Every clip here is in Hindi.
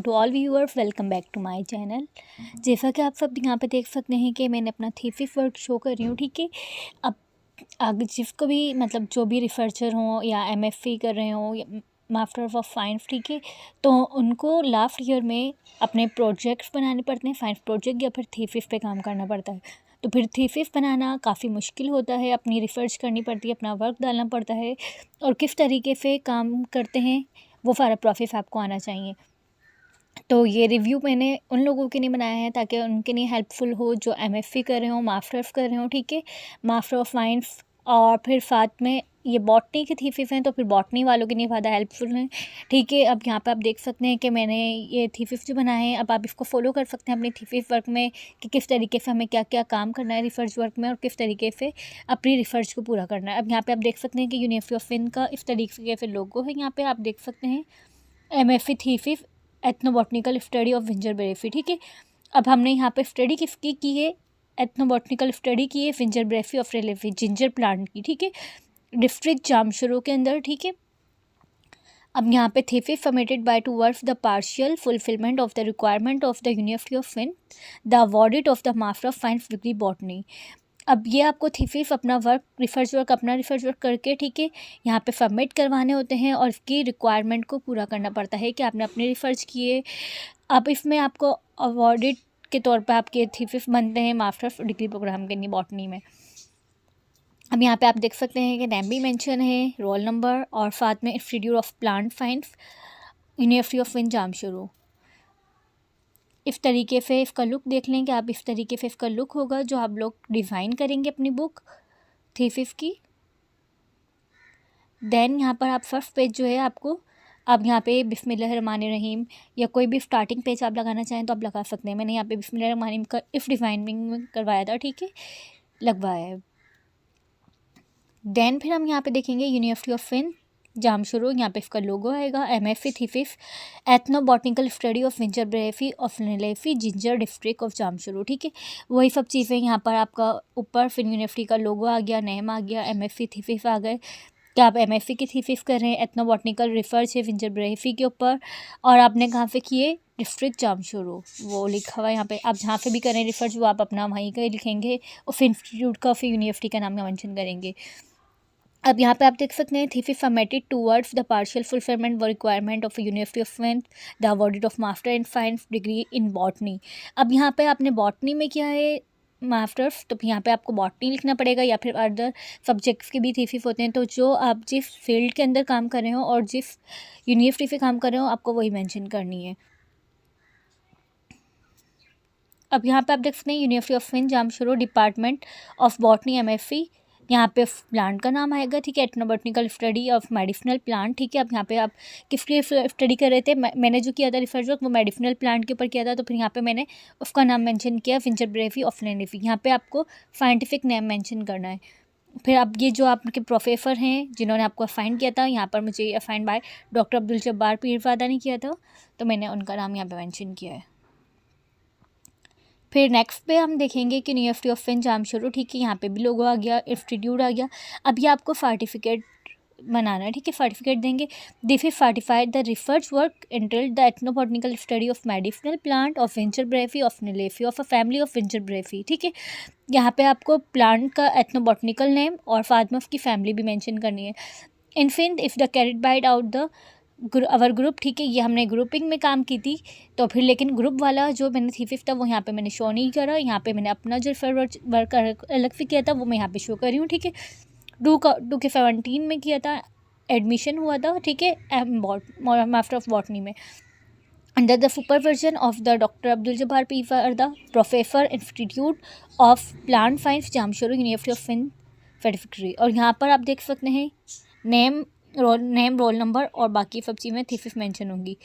To all viewers, welcome back to my channel. जैसा कि आप सब यहाँ पे देख सकते हैं कि मैंने अपना थीसिस वर्क शो कर रही हूँ, ठीक है। अब आगे जिसको भी मतलब जो भी रिसर्चर हों या एमएफसी कर रहे हों या मास्टर ऑफ साइंस, ठीक है, तो उनको लास्ट ईयर में अपने प्रोजेक्ट्स बनाने पड़ते हैं, साइंस प्रोजेक्ट या फिर थीसिस पे काम करना पड़ता है। तो फिर थीसिस बनाना काफ़ी मुश्किल होता है, अपनी रिसर्च करनी पड़ती है, अपना वर्क डालना पड़ता है और किस तरीके से काम करते हैं वो सारा प्रोसेस आपको आना चाहिए। तो ये रिव्यू मैंने उन लोगों के लिए बनाया है ताकि उनके लिए हेल्पफुल हो जो एमएससी कर रहे हो, मास्टर्स कर रहे हो, ठीक है, मास्टर ऑफ साइंस। और फिर साथ में ये बॉटनी की थीसिस हैं तो फिर बॉटनी वालों के लिए ज़्यादा हेल्पफुल हैं, ठीक है। अब यहाँ पे आप देख सकते हैं कि मैंने ये थीसिस जो बनाए हैं, अब आप इसको फॉलो कर सकते हैं अपनी थीसिस वर्क में कि किस तरीके से हमें क्या क्या काम करना है रिसर्च वर्क में और किस तरीके से अपनी रिसर्च को पूरा करना है। अब यहाँ पर आप देख सकते हैं कि यूनिवर्सिटी ऑफ फिन का इस तरीके से लोगो है, यहाँ पर आप देख सकते हैं MSc thesis ethnobotanical study of zingiberaceae, ठीक है। अब हमने यहाँ पे स्टडी किसकी की है, एथनोबॉटनिकल स्टडी की है जिंजरब्रेफी ऑफ रेलेफी जिंजर प्लांट की, ठीक है, डिस्ट्रिक्ट जामशोरो के अंदर, ठीक है। अब यहाँ पे thesis submitted by towards the partial fulfilment of the requirement of the university of फिन the awarded of the master of science degree botany. अब ये आपको थीसिस अपना रिसर्च वर्क करके, ठीक है, यहाँ पे सबमिट करवाने होते हैं और इसकी रिक्वायरमेंट को पूरा करना पड़ता है कि आपने अपने रिसर्च किए। अब इसमें आपको अवॉर्डेड के तौर पे आपके थीसिस बनते हैं मास्टर्स डिग्री प्रोग्राम के लिए बॉटनी में। अब यहाँ पे आप देख सकते हैं कि नेम भी मेंशन है, रोल नंबर और साथ में institute of plant science, university of फिन जामशोरो। इस तरीके से इसका लुक देख लें कि आप इस तरीके से इसका लुक होगा जो आप लोग डिज़ाइन करेंगे अपनी बुक थीसिस की। देन यहाँ पर आप फर्स्ट पेज जो है आपको, अब यहाँ पे बिस्मिल्लाहिर्रहमानिर्रहीम या कोई भी स्टार्टिंग पेज आप लगाना चाहें तो आप लगा सकते हैं। मैंने यहाँ पे बिस्मिल्लाहिर्रहमानिर्रहीम का इफ़ डिज़ाइनिंग में करवाया था, ठीक है, लगवाया है। देन फिर हम यहाँ पे देखेंगे यूनिवर्सिटी ऑफ फिन जामशोरो, यहाँ पे इसका लोगो आएगा, MSc thesis ethnobotanical study of zingiberaceae of नेलेफी जिंजर डिस्ट्रिक्ट ऑफ जामशोरो, ठीक है। वही सब चीज़ें यहाँ पर आपका ऊपर फिर यूनिवर्सिटी का लोगो आ गया, नेम आ गया, एमएससी थीसिस आ गए कि आप एमएससी की थीसिस कर रहे हैं, एथनोबॉटनिकल रिसर्च है जिंजरब्रेफी के ऊपर और आपने कहाँ से किए, डिस्ट्रिक्ट जामशोरो, वो लिखा हुआ है यहाँ पे। आप जहाँ से भी करें रिसर्च वो आप अपना वहीं का लिखेंगे और फिर इंस्टीट्यूट का फिर यूनिवर्सिटी का नाम मेंशन करेंगे। अब यहाँ पे आप देख सकते हैं thesis submitted towards the partial fulfilment व रिक्वायरमेंट ऑफ यूनिवर्सिटी ऑफ फिन the awarded of master in science degree in botany. अब यहाँ पे आपने बॉटनी में किया है मास्टर्स, तो यहाँ पे आपको बॉटनी लिखना पड़ेगा या फिर अदर सब्जेक्ट्स के भी थीसिस होते हैं। तो जो आप जिस फील्ड के अंदर काम कर रहे हो और जिस यूनिवर्सिटी से काम कर रहे हो आपको वही मेंशन करनी है। अब यहाँ पे आप देख सकते हैं यूनिवर्सिटी ऑफ फिन Jamshoro department of botany MSc, यहाँ पे प्लांट का नाम आएगा, ठीक है, ethnobotanical study of medicinal plant, ठीक है। अब यहाँ पे आप किसकी स्टडी कर रहे थे, मैंने जो किया था रिसर्च वर्क वो मेडिसिनल प्लांट के ऊपर किया था, तो फिर यहाँ पे मैंने उसका नाम मेंशन किया जिंजरब्रेफी ऑफ नेलेफी। यहाँ पे आपको साइंटिफिक नेम मेंशन करना है। फिर अब ये जो आपके प्रोफेसर हैं जिन्होंने आपको असाइन किया था, यहाँ पर मुझे assign by doctor Abdul Jabbar Pirzada ने किया था, तो मैंने उनका नाम यहाँ पर मैंशन किया है। फिर नेक्स्ट पे हम देखेंगे कि यूनिवर्सिटी ऑफ फिन जामशोरो, ठीक है, यहाँ पे भी लोगो आ गया, इंस्टीट्यूट आ गया। अब ये आपको सर्टिफिकेट बनाना है, ठीक है, सर्टिफिकेट देंगे। This is certified the research work entailed the ethnobotanical study of medicinal plant of zingiberaceae of नेलेफी of a family of zingiberaceae, ठीक है। यहाँ पे आपको प्लांट का एथनोबॉटनिकल नेम और साथ में उसकी फैमिली भी मेंशन करनी है। इन फिन इफ़ द कैरिड बाइड आउट द अवर ग्रुप, ठीक है, ये हमने ग्रुपिंग में काम की थी, तो फिर लेकिन ग्रुप वाला जो मैंने थीसिस था वो यहाँ पे मैंने शो नहीं करा। यहाँ पे मैंने अपना जो वर्क अलग से किया था वो मैं यहाँ पे शो कर रही हूँ, ठीक है। 2017 में किया था, एडमिशन हुआ था, ठीक है, मास्टर ऑफ बॉटनी में under the supervision of the doctor Abdul Jabbar Pirzada, professor institute of plant science Jamshoro, university of फिन सर्टिफिकेट। और यहाँ पर आप देख सकते हैं नेम, रोल नंबर और बाकी सब चीज़ें थीसिस मेंशन होंगी।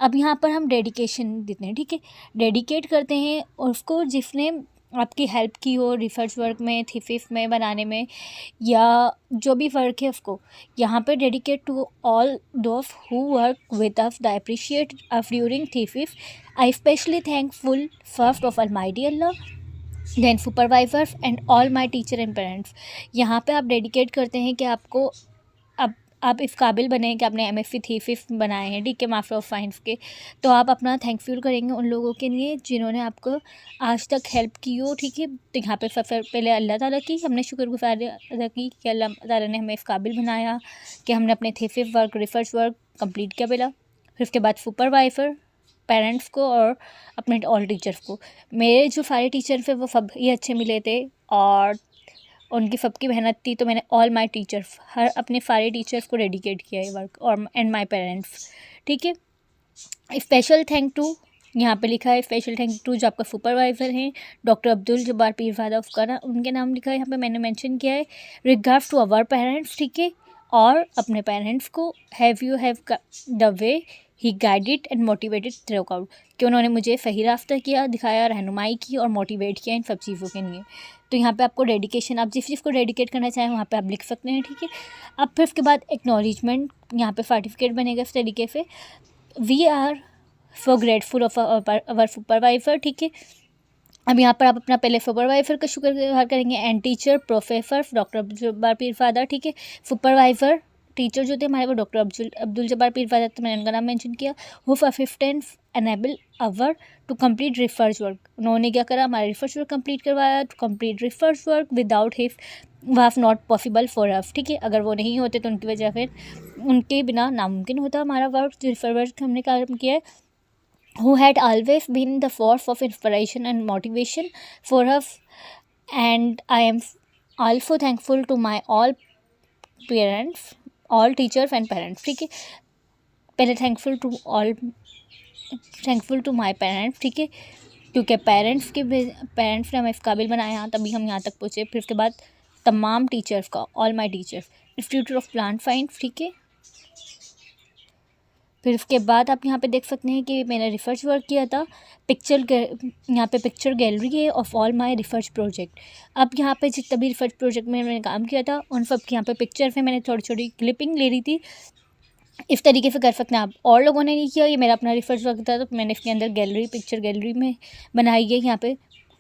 अब यहाँ पर हम डेडिकेशन देते हैं, ठीक है, डेडिकेट करते हैं उसको जिसने आपकी हेल्प की हो रिसर्च वर्क में, थीसिस में बनाने में या जो भी वर्क है उसको। यहाँ पे dedicate to all those who work with us the appreciate us during thesis, I specially thankful first of almighty Allah then supervisors and all my teacher and parents. यहाँ पे आप डेडिकेट करते हैं कि आपको अब आप इस काबिल बने हैं कि आपने MFC थीसिस बनाए हैं, ठीक है, मास्टर ऑफ साइंस के, तो आप अपना थैंकफुल करेंगे उन लोगों के लिए जिन्होंने आपको आज तक हेल्प की हो, ठीक है। तो यहाँ पे सबसे पहले अल्लाह ताला की हमने शुक्रगुजारी अदा की कि अल्लाह ताला ने हमें इस काबिल बनाया कि हमने अपने thesis work, research work complete किया पहला। फिर उसके बाद सुपरवाइज़र, पेरेंट्स को और अपने ऑल टीचर्स को। मेरे जो सारे टीचर थे वो सब ही अच्छे मिले थे और उनकी सबकी मेहनत थी, तो मैंने ऑल माय टीचर्स, हर अपने सारे टीचर्स को डेडिकेट किया है वर्क, और एंड माय पेरेंट्स, ठीक है। स्पेशल थैंक टू, यहाँ पे लिखा है स्पेशल थैंक टू जो आपका सुपरवाइज़र हैं डॉक्टर अब्दुल जब्बार पीरज़ादा, उसका उनके नाम लिखा है यहाँ पे, मैंने मेंशन किया है। रिगार्ड्स टू अवर पेरेंट्स, ठीक है, और अपने पेरेंट्स को, have the way he guided and motivated through out, कि उन्होंने मुझे सही रास्ता किया, दिखाया, रहनुमाई की और मोटिवेट किया इन सब चीज़ों के लिए। तो यहाँ पे आपको डेडिकेशन, आप जिस चीज़ को डेडिकेट करना चाहें वहाँ पे आप लिख सकते हैं, ठीक है। अब फिर उसके बाद एक्नॉलेजमेंट, यहाँ पे सर्टिफिकेट बनेगा इस तरीके से, we are so grateful of our supervisor, ठीक है। अब यहाँ पर आप अपना पहले सुपरवाइज़र का शुक्रगुजार करेंगे, and teacher, professor doctor Abdul Jabbar Pirzada, ठीक है। सुपरवाइज़र टीचर जो थे हमारे वो डॉक्टर अब्दुल जब्बार पीरज़ादा, तो मैंने उनका नाम मेंशन किया। हुफ assistants enable our to complete research work, उन्होंने क्या करा, हमारा रिसर्च वर्क कंप्लीट करवाया। To complete research work without हिफ वाफ नॉट पॉसिबल फॉर अस, ठीक है। अगर वो नहीं होते तो उनकी वजह फिर उनके बिना नामुमकिन होता हमारा वर्क, जो रिसर्च वर्क हमने काम किया है। Who had always been the source of inspiration and motivation for us, and I am also thankful to my all parents, all teachers and parents, ठीक है। पहले थैंकफुल टू माई पेरेंट्स, ठीक है, क्योंकि पेरेंट्स ने हमें इस काबिल बनाया, तभी हम यहाँ तक पहुँचे। फिर उसके बाद तमाम टीचर्स का, all my teachers, institute of plant science, ठीक है। फिर उसके बाद आप यहाँ पे देख सकते हैं कि मैंने रिसर्च वर्क किया था, यहाँ पे पिक्चर गैलरी है of all my research project. अब यहाँ पे जितना भी रिसर्च प्रोजेक्ट में मैंने काम किया था उन सब की यहाँ पे पिक्चर में मैंने थोड़ी छोटी क्लिपिंग ले रही थी। इस तरीके से कर सकते हैं आप, और लोगों ने नहीं किया, ये मेरा अपना रिसर्च वर्क था, तो मैंने इसके अंदर गैलरी, पिक्चर गैलरी में बनाई है यहाँ पे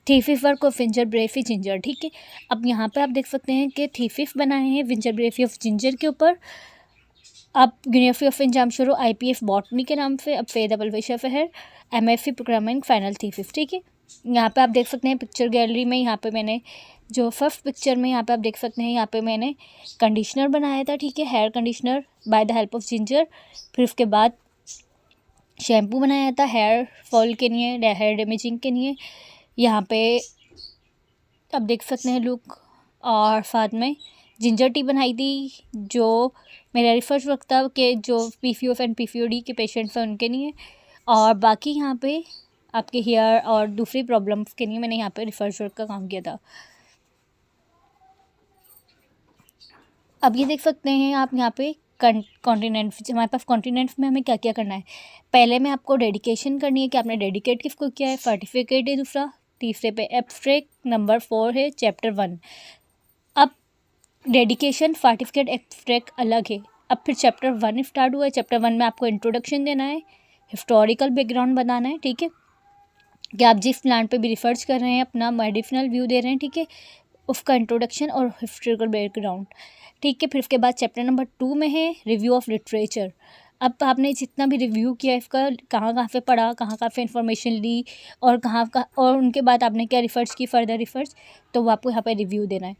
thesis work of zingiberaceae ginger, ठीक है। अब यहाँ पर आप देख सकते हैं कि थीसिस बनाए हैं विंजर ब्रेफी ऑफ जिंजर के ऊपर। अब यूनिवर्सिटी ऑफ पंजाब शुरू IPF बॉटनी के नाम से अब सैयद अब्दुल विशा फहर MFC प्रोग्रामिंग फाइनल थीसिस, ठीक है। यहाँ पे आप देख सकते हैं पिक्चर गैलरी में, यहाँ पे मैंने जो फर्स्ट पिक्चर में यहाँ पे आप देख सकते हैं, यहाँ पे मैंने कंडीशनर बनाया था, ठीक है, hair conditioner by the help of ginger. फिर उसके बाद शैम्पू बनाया था हेयर फॉल के लिए, हेयर डैमेजिंग के लिए, यहाँ पे आप देख सकते हैं लुक। और साथ में जिंजर टी बनाई थी जो मेरा रिसर्च वर्क था कि जो PCOS एंड PCOD के पेशेंट्स हैं उनके लिए, और बाकी यहाँ पे आपके हेयर और दूसरी प्रॉब्लम्स के लिए मैंने यहाँ पे रिसर्च वर्क का काम किया था। अब ये देख सकते हैं आप यहाँ पे कॉन्टिनेंट्स, हमारे पास कॉन्टिनेंट्स में हमें क्या क्या करना है। पहले में आपको डेडिकेशन करनी है कि आपने डेडिकेट किसको किया है, सर्टिफिकेट है दूसरा, तीसरे पे एब्स्ट्रैक्ट, नंबर 4 है चैप्टर 1। अब डेडिकेशन, सर्टिफिकेट, एब्स्ट्रैक्ट अलग है। अब फिर चैप्टर 1 स्टार्ट हुआ है। चैप्टर 1 में आपको इंट्रोडक्शन देना है, हिस्टोरिकल बैकग्राउंड बताना है, ठीक है, कि आप जिस प्लांट पे भी रिसर्च कर रहे हैं, अपना मेडिसिनल व्यू दे रहे हैं, ठीक है, उसका इंट्रोडक्शन और हिस्टोरिकल बैकग्राउंड, ठीक है। फिर उसके बाद चैप्टर नंबर 2 में है रिव्यू ऑफ लिटरेचर। अब आपने जितना भी रिव्यू किया इसका, कहाँ से पढ़ा, कहाँ से इन्फॉर्मेशन ली, और और उनके बाद आपने क्या रिसर्च की, फर्दर रिसर्च, तो वो आपको यहाँ पर रिव्यू देना है।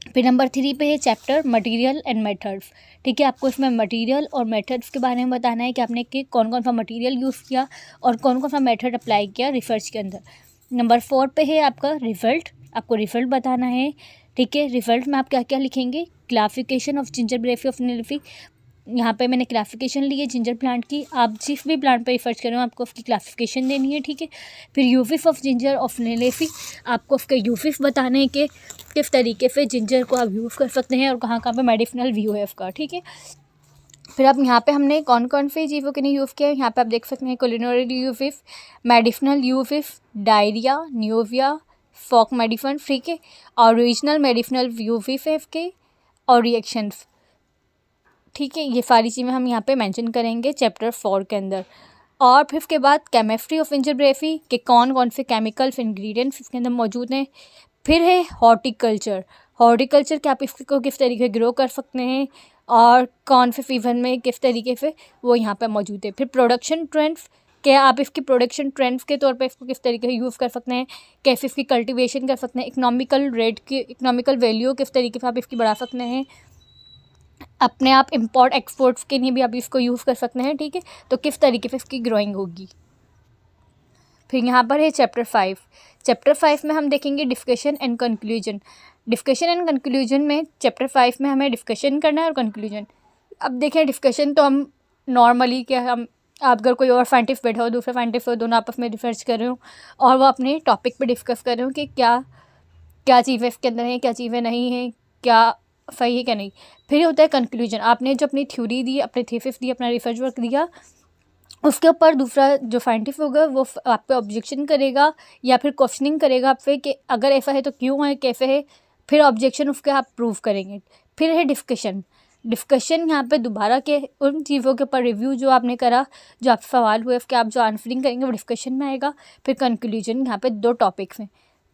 फिर नंबर 3 पे है चैप्टर मटेरियल एंड मेथड्स, ठीक है, आपको इसमें मटेरियल और मेथड्स के बारे में बताना है कि आपने कौन कौन सा मटेरियल यूज़ किया और कौन कौन सा मेथड अप्लाई किया रिसर्च के अंदर। नंबर 4 पे है आपका रिजल्ट, आपको रिजल्ट बताना है, ठीक है। रिजल्ट में आप क्या क्या लिखेंगे, क्लासिफिकेशन ऑफ जिंजर ब्रेफी ऑफ निल्फी, यहाँ पे मैंने क्लासिफिकेशन ली है जिंजर प्लांट की, आप जिस भी प्लांट पे रिसर्च कर रहे हो आपको उसकी क्लासिफिकेशन देनी है, ठीक है। फिर यूसेस ऑफ जिंजर ऑफ निल्फी, आपको उसके यूसेस बताने हैं कि किस तरीके से जिंजर को आप यूज़ कर सकते हैं और कहाँ कहाँ पे मेडिसिनल व्यू है उसका, ठीक है। फिर अब यहाँ पे हमने कौन कौन सी चीज़ों के लिए यूज़ किया है, यहाँ पे आप देख सकते हैं culinary uses, medicinal uses, diarrhoea, न्यूविया, फॉक मेडिसन, ठीक है, और ओरिजिनल मेडिसिनल यूसेस है इसके, और रिएक्शंस, ठीक है। ये सारी चीज़ें हम यहाँ पे मेंशन करेंगे चैप्टर 4 के अंदर। और फिर उसके बाद केमिस्ट्री ऑफ जिंजर ब्रेफी के कौन कौन से केमिकल्स इंग्रेडिएंट्स इसके अंदर मौजूद हैं। फिर है हॉर्टिकल्चर, कि आप इसको किस तरीके ग्रो कर सकते हैं और कौन से सीज़न में किस तरीके से वो यहाँ पे मौजूद है। फिर प्रोडक्शन ट्रेंड्स, क्या आप इसकी प्रोडक्शन ट्रेंड्स के तौर पे इसको किस तरीके से यूज़ कर सकते हैं, कैसे इसकी कल्टीवेशन कर सकते हैं, इकोनॉमिकल रेट की इकोनॉमिकल वैल्यू किस तरीके से आप इसकी बढ़ा सकते हैं, अपने आप इंपोर्ट एक्सपोर्ट्स के लिए भी आप इसको यूज़ कर सकते हैं, ठीक है। तो किस तरीके से इसकी ग्रोइंग होगी। फिर यहाँ पर है चैप्टर 5। चैप्टर 5 में हम देखेंगे discussion and conclusion. Discussion and conclusion में चैप्टर 5 में हमें डिस्कशन करना है और कंक्लूजन। अब देखें डिस्कशन तो हम नॉर्मली क्या हम आप अगर कोई और साइंटिस्ट बैठा हो, दूसरा साइंटिस्ट हो, दोनों आपस में रिसर्च कर रहे हो और वो अपने टॉपिक पे डिस्कस कर रहे हो कि क्या क्या चीज़ें इसके अंदर हैं, क्या चीज़ें नहीं हैं, क्या सही है क्या नहीं। फिर होता है कंक्लूजन, आपने जो अपनी थ्योरी दी, अपनी थीसिस दी, अपना रिसर्च वर्क दिया, उसके ऊपर दूसरा जो साइंटिस्ट होगा वो आप पे ऑब्जेक्शन करेगा या फिर क्वेश्चनिंग करेगा आपसे कि अगर ऐसा है तो क्यों है, कैसे है। फिर ऑब्जेक्शन उसके आप प्रूव करेंगे। फिर है डिस्कशन। डिस्कशन यहाँ पे दोबारा के उन चीज़ों के ऊपर रिव्यू जो आपने करा, जो आपसे सवाल हुए उसके आप जो आंसरिंग करेंगे वो डिस्कशन में आएगा। फिर कंक्लूजन, यहाँ पे 2 टॉपिक्स हैं।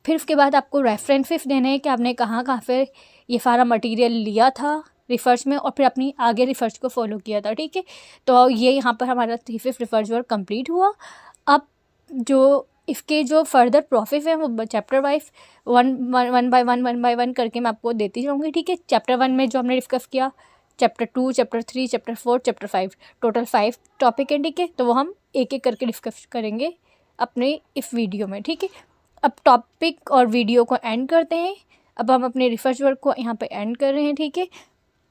फिर उसके बाद आपको रेफरेंसेस देने हैं कि आपने कहाँ कहाँ से ये सारा मटेरियल लिया था रिसर्च में और फिर अपनी आगे रिसर्च को फॉलो किया था, ठीक है। तो ये यहाँ पर हमारा थीसिस रिसर्च वर्क कंप्लीट हुआ। अब जो इसके जो फर्दर प्रोसेस हैं वो chapter wise one by one करके मैं आपको देती जाऊँगी, ठीक है। चैप्टर 1 में जो हमने डिस्कस किया, chapter 2, chapter 3, chapter 4, chapter 5, total 5 topic है, ठीक है। तो वो हम एक एक करके डिस्कस करेंगे अपने इस वीडियो में, ठीक है। अब टॉपिक और वीडियो को एंड करते हैं। अब हम अपने रिसर्च वर्क को यहाँ पे एंड कर रहे हैं, ठीक है।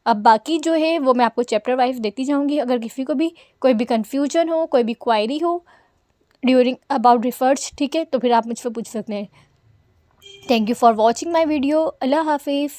अब बाकी जो है वो मैं आपको चैप्टर वाइज देती जाऊँगी। अगर किसी को भी कोई भी कन्फ्यूजन हो, कोई भी क्वायरी हो ड्यूरिंग अबाउट रिसर्च, ठीक है, तो फिर आप मुझसे पूछ सकते हैं। Thank you for watching my video. अल्लाह हाफिज़।